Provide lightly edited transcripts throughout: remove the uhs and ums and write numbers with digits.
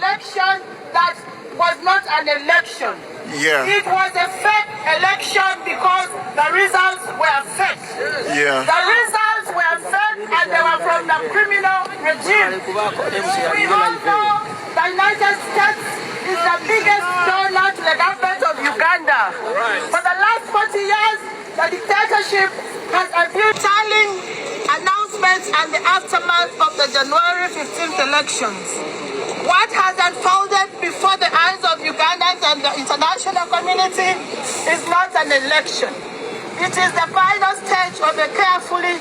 election that was not an election. Yeah. It was a fake election because the results were fake. Yeah. The results were fake and they were from the criminal regime. We all know the United States is the biggest donor to the government of Uganda. For the last 40 years, the dictatorship has abused telling announcements and the aftermath of the January 15th elections. What has unfolded before the eyes of Ugandans and the international community is not an election. It is the final stage of a carefully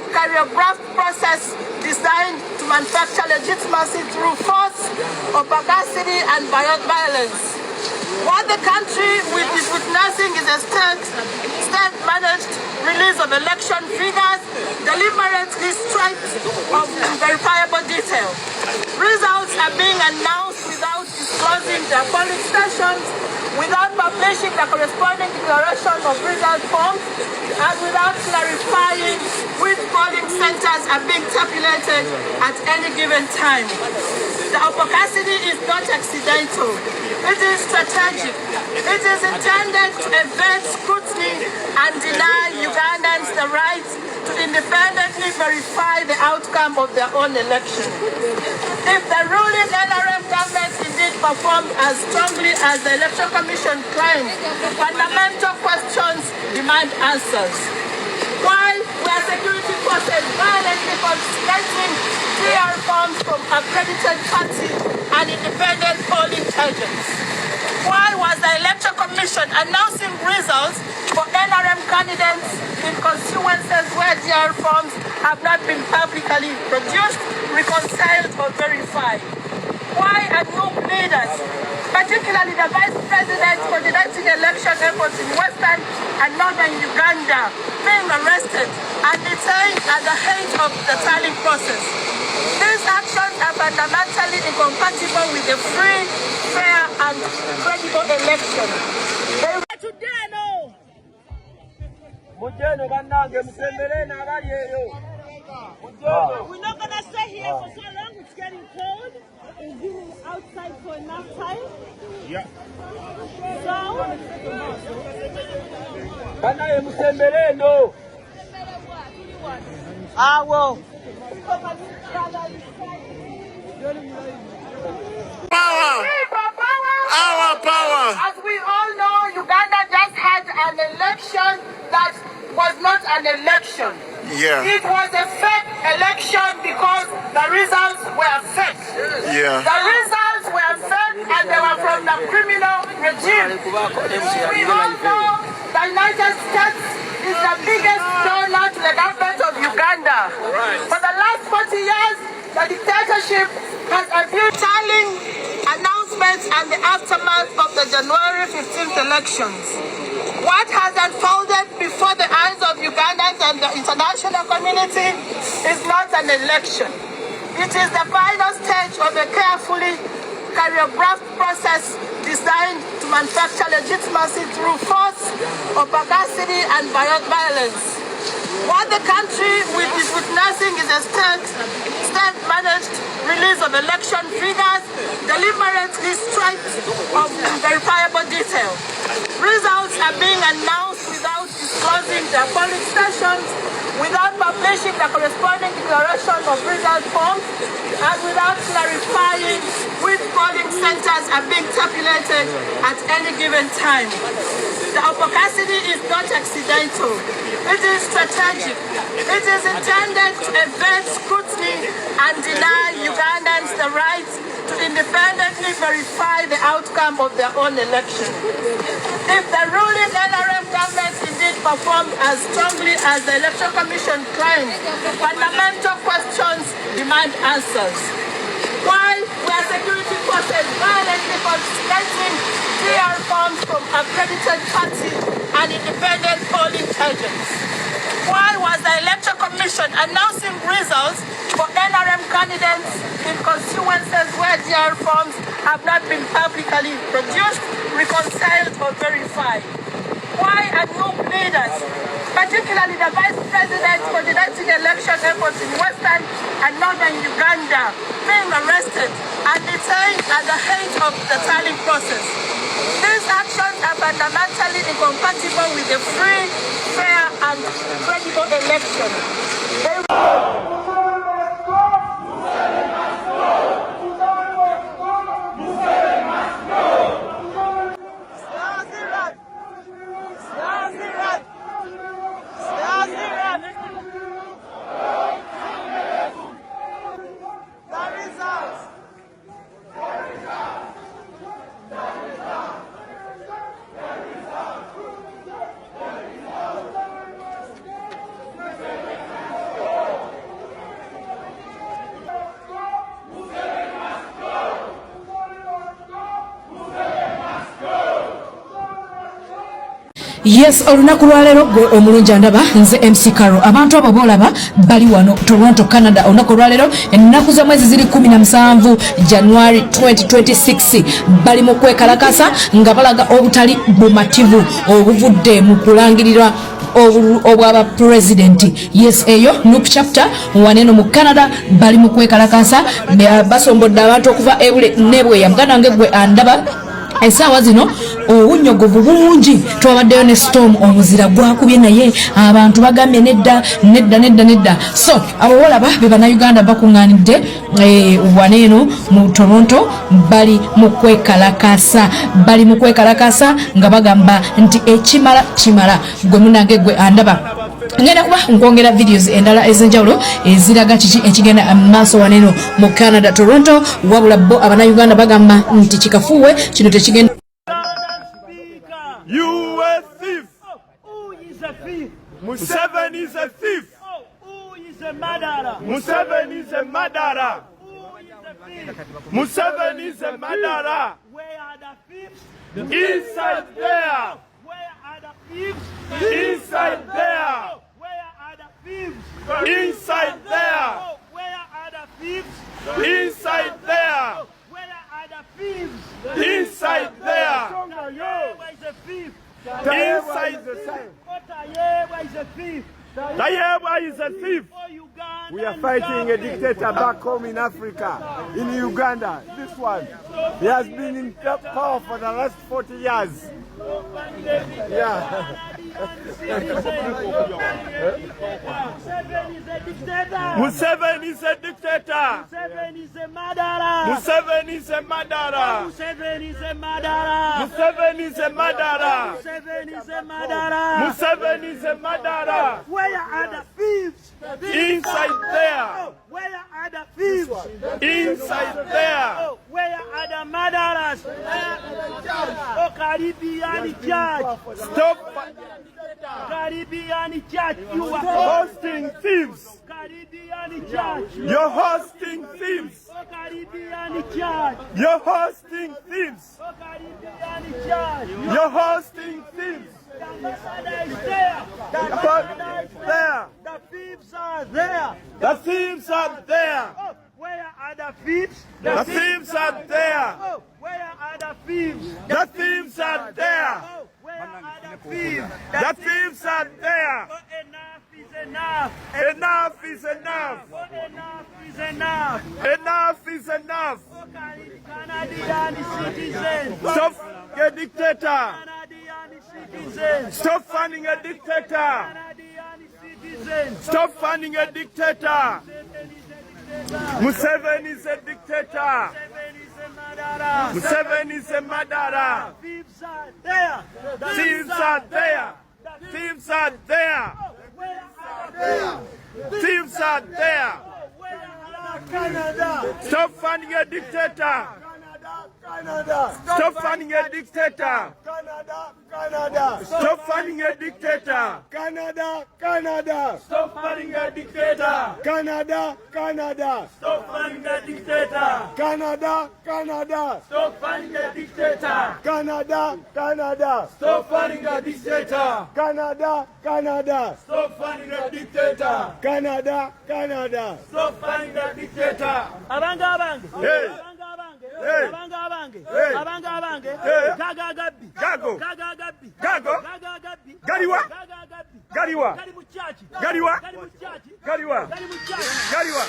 choreographed process designed to manufacture legitimacy through force, opacity, and violence. What the country is witnessing is a state-managed release of election figures, deliberately stripped of verifiable detail. Results are being announced without disclosing their polling stations, without publishing the corresponding declaration of result forms, and without clarifying which polling centers are being tabulated at any given time. The opacity is not accidental. It is strategic. It is intended to evade scrutiny and deny Ugandans the right to independently verify the outcome of their own election. If the ruling NRM government indeed performed as strongly as the Election Commission claimed, fundamental questions demand answers. Why were security forces violently confiscating DR forms from accredited parties and independent polling agents? Why was the Election Commission announcing results for NRM candidates in constituencies where DR forms have not been publicly produced, reconciled, or verified? Why are new leaders, particularly the Vice President coordinating election efforts in Western and Northern Uganda, being arrested and detained at the height of the tallying process? These actions are fundamentally incompatible with a free, fair, and credible election. We're not going to stay here for so long. It's getting cold. It's been outside for enough time. Yeah. So, I will. Power! Our power! As we all know, Uganda just had an election that was not an election. Yeah. It was a fake election because the results were fake. Yeah. The results were fake and they were from the criminal regime. We all know the United States is the biggest donor to the government of Uganda. For the last 40 years, the dictatorship has abused telling announcements and the aftermath of the January 15th elections. What has unfolded before the eyes of Ugandans and the international community is not an election. It is the final stage of a carefully choreographed process designed to manufacture legitimacy through force, opacity, and violence. What the country is witnessing is a state-managed release of election figures, deliberately stripped of verifiable detail. Results are being announced without disclosing their polling stations, without publishing the corresponding declaration of result forms, and without clarifying which polling centers are being tabulated at any given time. The opacity is not accidental. It is strategic. It is intended to evade scrutiny and deny Ugandans the right to independently verify the outcome of their own election. If the ruling NRM government indeed performed as strongly as the Election Commission claimed, fundamental questions demand answers. Why were security forces violently confiscating DR forms from accredited parties and independent polling agents? Why was the Election Commission announcing results for NRM candidates in constituencies where DR forms have not been publicly produced, reconciled, or verified? require new leaders, particularly the Vice President coordinating election efforts in Western and Northern Uganda, being arrested and detained at the height of the tallying process. These actions are fundamentally incompatible with a free, fair, and credible election. Yes, olunaku lwaleero gwe omulungi ndaba nze MC Karo abantu abo bolaba bali wano Toronto Canada. Olunaku lwaleero ennaku z'omwezi ziri 17 January 2026 bali mu kwekalakasa nga balaga obutali bumativu obuvudde mu kulangirira obwaba president. Yes, eyo Nup chapter waneno mu Canada bali mu kwekalakasa basombodde abantu okuva ebule nebwe yamuganda ngegwe andaba esaawa zino obunyogovu bungi twabaddeyo ne storm omuzira gwakubye naye abantu bagambye nedda. So abo bolaba be bannayuganda bakuŋŋaanidde waneeno mu Toronto bali mu kwekalakasa nga bagamba nti ekimala kimala gwe munange gwe andaba. Ngenda kuba nkwongera videos endala ez'enjawulo eziraga kiki ekigenda maaso waneeno mu Canada Toronto, wabula bo abannayuganda bagamba nti kikafuuwe kino tekigenda. You a thief. Who is a thief? Museveni is a thief. Who is a murderer? Museveni is a murderer. Who is a thief? Museveni is a murderer. Where are the thieves? Inside there. Where are the thieves? Inside there. Where are the thieves? Inside there. Where are the thieves? Inside there. Where are the thieves? Inside there. Where is the thief? Inside the Where is the thief? Tayewa is a thief. We are fighting a dictator back home in Africa, in Uganda. This one, he has been in power for the last 40 years. Yeah. Museveni is a dictator. Museveni is a murderer. Museveni is a murderer. Museveni is a murderer. Museveni is a murderer. Museveni is a murderer. Museveni is a murderer. Where are the thieves? Inside there. Where are the thieves? Inside there. Where are the murderers? Oh, Caribbean Church. Stop Caribbean Church. You are hosting thieves. Caribbean Church. You're hosting thieves. Oh, Caribbean Church. You're hosting thieves. Oh, Caribbean Church. You're hosting thieves. The ambassador is there. The ambassador is there. The thieves are there. The thieves are there. Oh, where are the thieves? The thieves are there. Oh, where are the thieves? The thieves are there. Oh, where are the thieves? The thieves are there. Oh, enough is enough. Enough is enough. Oh, enough is enough. Enough is enough. Oh, Canadian citizens. Stop a dictator. Canadian citizens. Stop funding a dictator. Canadian citizens. Stop funding a dictator. Museveni is a dictator. Museveni is a murderer. Thieves are there. Thieves are there. Thieves are there. Thieves are there. Canada. Stop funding a dictator. Canada. Stop funding a dictator. Canada. Stop funding a dictator. Canada. Stop funding a dictator. Canada. Stop funding a dictator. Canada. Stop funding a dictator. Canada. Stop funding a dictator. Canada. Stop funding a dictator. Canada. Stop funding a dictator. Abanga abange. Hey. Abanga abange. Hey. Abanga abange. Hey. Abanga abange. Hey. Gaga gabi. Gago. Gaga Gabi. Gago. Gaga Gabi. Galiwa. Gaga Gabi. Galiwa. Gali mu church. Galiwa. Gali mu church. Galiwa. Gali mu church. Galiwa.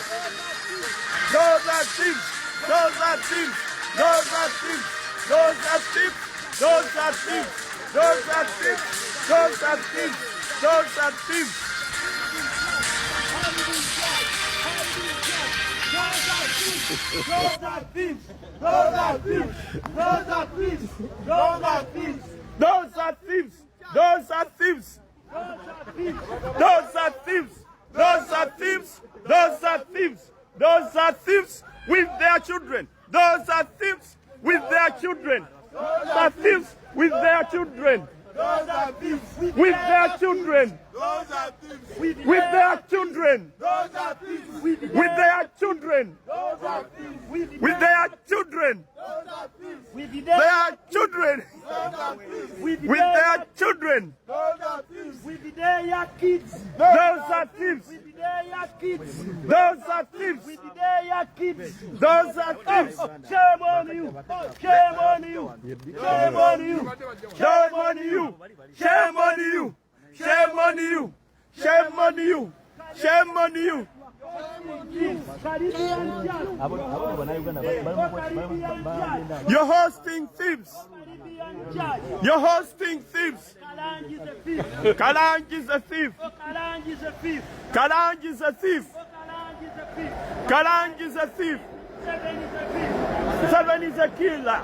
Those are thieves. Those are thieves. Those are thieves. Those are thieves. Those are thieves. Those are thieves. Those are thieves. Those are thieves. Those are thieves. Those are thieves. Those are thieves. Those are thieves. Those are thieves. Those are thieves. Those are thieves. Those are thieves. Those are thieves. Those are thieves with their children. Those are thieves with their children. Those are thieves with their children. Those are thieves. With their children. Those are thieves. With their children. Those are thieves. With their children. Those are thieves. With their children. Those are thieves. Their children. Those are thieves. With their children. Those are thieves. With their kids. Those are thieves. With their kids. Those are thieves. With their kids. Those are thieves. Shame on you. Shame on you. Shame on you. Shame on you. Shame on you. Shame on you. Shame on you. Shame on you. You're hosting thieves. You're hosting thieves. Kalanji is a thief. Kalanji is a thief. Kalanji is a thief. Museveni is a killer.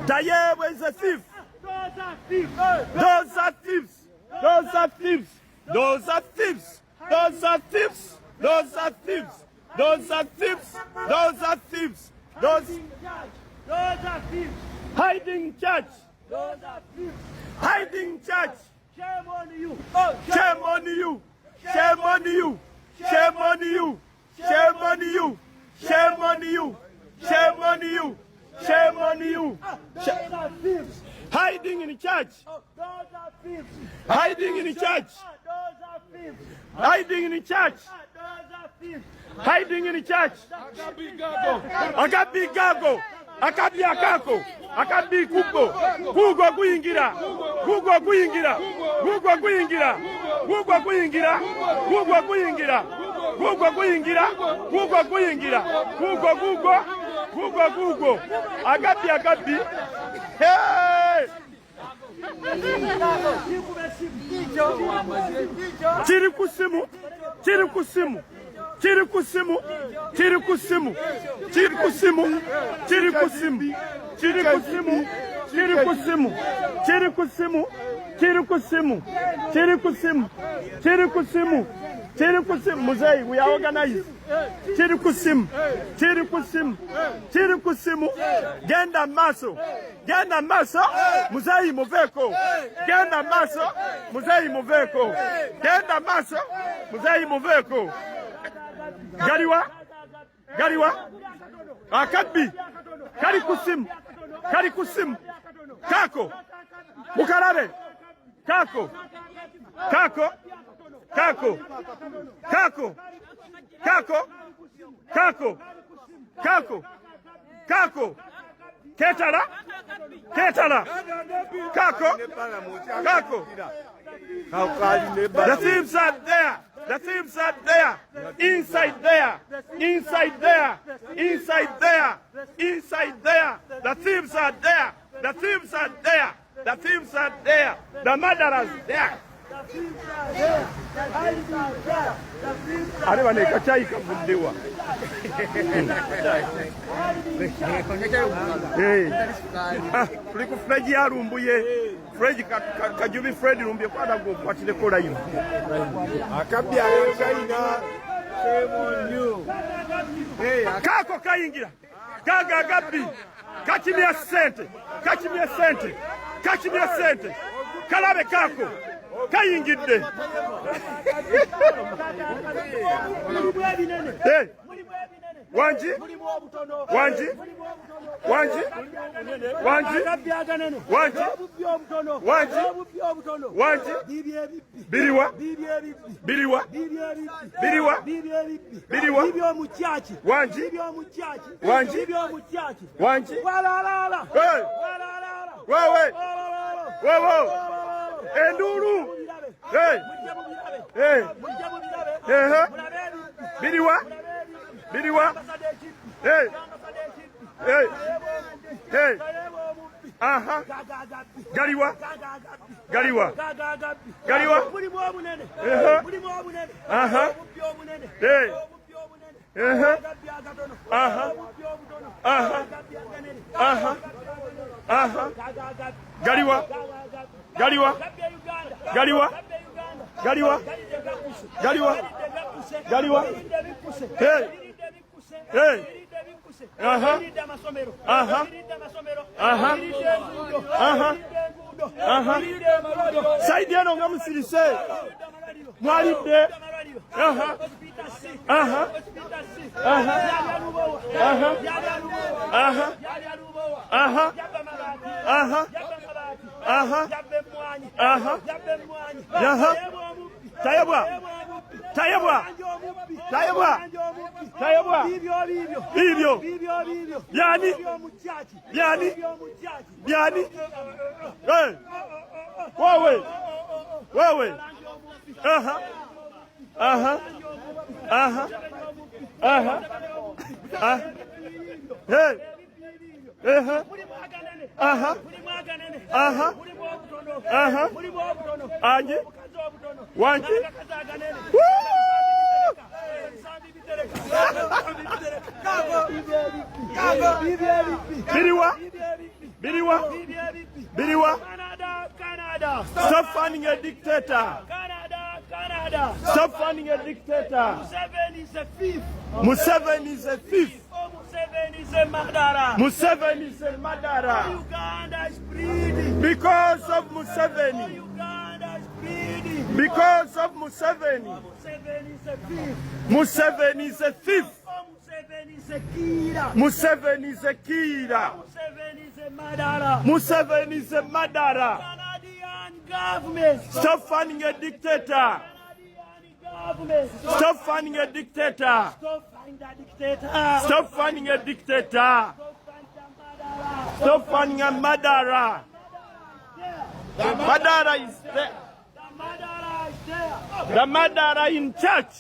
Tayewa is a thief. Those are thieves. Those are thieves. Those are thieves. Those are thieves. Those are thieves. Those are thieves. Those are thieves. Those are thieves. Hiding church. Those are thieves. Hiding church. Shame on you. Shame on you. Shame on you. Shame on you. Shame on you. Shame on you. Shame on you. Shame on you. Those are thieves. Hiding in church. Those are thieves. Hiding in church. Those are thieves. Hiding in church. Those are thieves. Hiding in church. Akabi gago. Akabi akako. Akabi kuko. Kugo kuyingira. Kugo kuyingira. Kugo kuyingira. Kugo kuyingira. Kugo kuyingira. Kugo kuyingira. Kugo kuyingira. Kugo kugo. Kugo kugo. Akabi akabi. Hey! Chiri kusimu. Chiri kusimu. Chiri kusimu. Chiri kusimu. Chiri kusimu. Chiri kusimu. Chiri kusimu. Chiri kusimu. Chiri kusimu. Chiri kusimu. Chiri kusimu. Chiri kusimu. Chiri kusimu. Muzei, we are organized. Chiri kusimu. Chiri kusimu. Chiri kusimu. Genda maso. Genda maso. Muzei muveko. Genda maso. Muzei muveko. Genda maso. Muzei muveko. Galiwa. Galiwa. Akabi. Kari kusimu. Kari kusimu. Kako. Mukarare. Kako. Kako. Kako. Kako. Kako. Kako. Kako. Kako. Ketala. Ketala. Kako. Kako. The thieves are there. The thieves are there. Inside there. Inside there. Inside there. Inside there. The thieves are there. The thieves are there. The thieves are there. The murderers there. Arriba ne kachai kafundiwa. Tuliko Fred yarumbuye. Fred kajubi Fred rumbuye kwada go kwatile kola yu. Akabya ina. Shame on you. Hey, Kako kayingira. Gaga gabi. Kachimia sente. Kachimia sente. Kachimia sente. Kalabe kako. Kayingidde. Hey. Wanji. Wanji. Wanji. Wanji. Wanji. Wanji. Wanji. Biriwa. Biriwa. Biriwa. Biriwa. Wanji. Wanji. Wanji. Hey. Wewe. Wewe. Enduru. Hey. Hey. Biriwa. Biriwa. Hey. Hey. Hey. Aha. Galiwa. Galiwa. Galiwa. Aha. Hey. Aha. Aha. Aha. Aha. Aha. Galiwa. Galiwa. Galiwa. Galiwa. Galiwa. Galiwa. Hey. Hey. Aha. Aha. Aha. Aha. Aha. Saidiano ngamusirise. Mwalide. Aha. Aha. Aha. Aha. Aha. Aha. Aha. Aha. Aha. Yaha. Tayabwa. Tayabwa. Tayabwa. Tayabwa. Bibyo. Yani. Yani. Yani. Hey. Wewe. Wewe. Aha. Aha. Aha. Aha. Ah. Hey. Aha. Aha. Aha. Aha. Anje. Wanji. Biriwa. Biriwa. Biriwa. Canada. Stop funding a dictator. Canada. Stop funding a dictator. Museveni is a thief. Museveni is a thief. Museveni is a murderer. Museveni is a murderer. Uganda is bleeding. Because of Museveni. Uganda is bleeding. Because of Museveni. Museveni is a thief. Museveni is a thief. Museveni is a killer. Museveni is a killer. Museveni is a murderer. Museveni is a murderer. Canadian government. Stop funding a dictator. Canadian government. Stop funding a dictator. Stop funding the dictator. Stop funding a dictator. Stop funding a murderer. The murderer is there. The murderer is there. The murderer in church.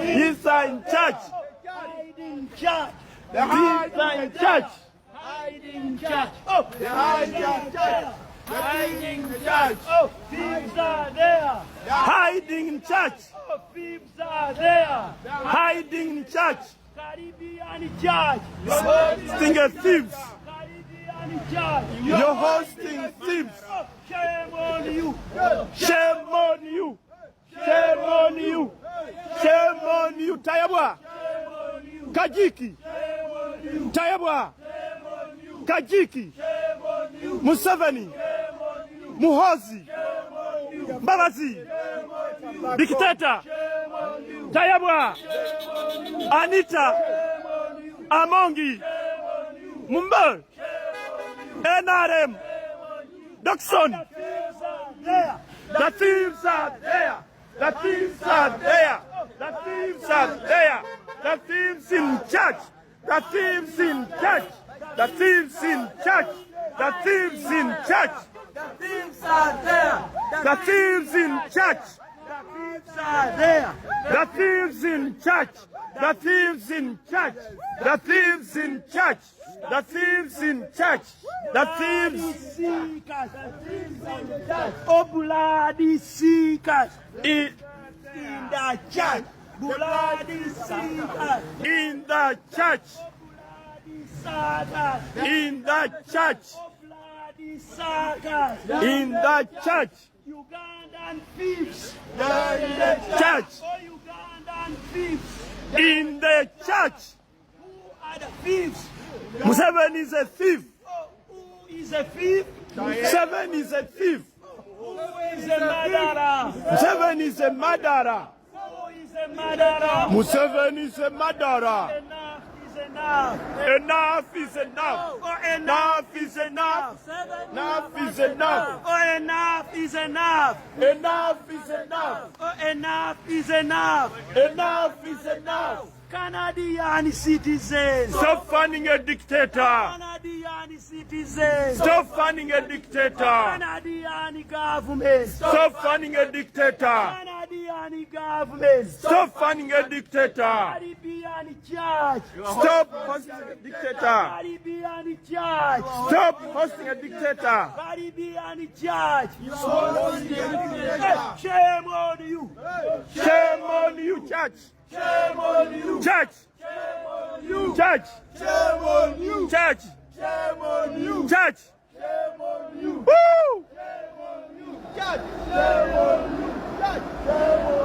He's in church. Hiding church. He's in church. Hiding church. Oh, hiding church. Hiding church. Oh, thieves are there. Hiding in church. Oh, thieves are there. Hiding in church. Caribbean church. Hosting a thieves. Caribbean church. You're hosting thieves. Oh, shame on you. Shame on you. Shame on you. Shame on you. Tayabwa. Kajiki. Tayabwa. Kajiki. Museveni. Muhozi. Mbabazi. Dictator. Tayabwa. Anita. Amongi. Mumba. NRM. Doxon. The thieves are there. The thieves are there. The thieves are there. The thieves in church. The thieves in church. The thieves in church. The thieves in church. The thieves are there. The thieves in church. The thieves are there. The thieves in church. The thieves in church. The thieves in church. The thieves in church. The thieves Seekers. Oh, bloody seekers. in The church. Bloody seekers. the church. Bloody suckers. In the church. Oh, bloody suckers. In the church. Ugandan thieves. Church. Oh, Ugandan thieves. In the church. Who are the thieves? Museveni is a thief. Oh, who is a thief? Museveni is a thief. Who is a murderer? Museveni is a murderer. Who is a murderer? Museveni is a murderer. Enough is enough. Enough is enough. Oh, Enough is enough. Enough is enough. Oh, enough is enough. Enough is enough. Oh, enough is enough. Enough is enough. Canadian citizens. Stop funding a dictator. Canadian citizens. Stop funding a dictator. Canadian government. Stop funding a dictator. Canadian government. Stop funding a dictator. Caribbean church. Stop hosting a dictator. Caribbean church. Stop hosting a dictator. Caribbean church. Shame on you. Shame on you, church. Shame on you. Church. Shame on you. Church. Shame on you. Church. Shame on you. Church. Shame on you. Woo! Shame on you. Shame on you. Shame on you.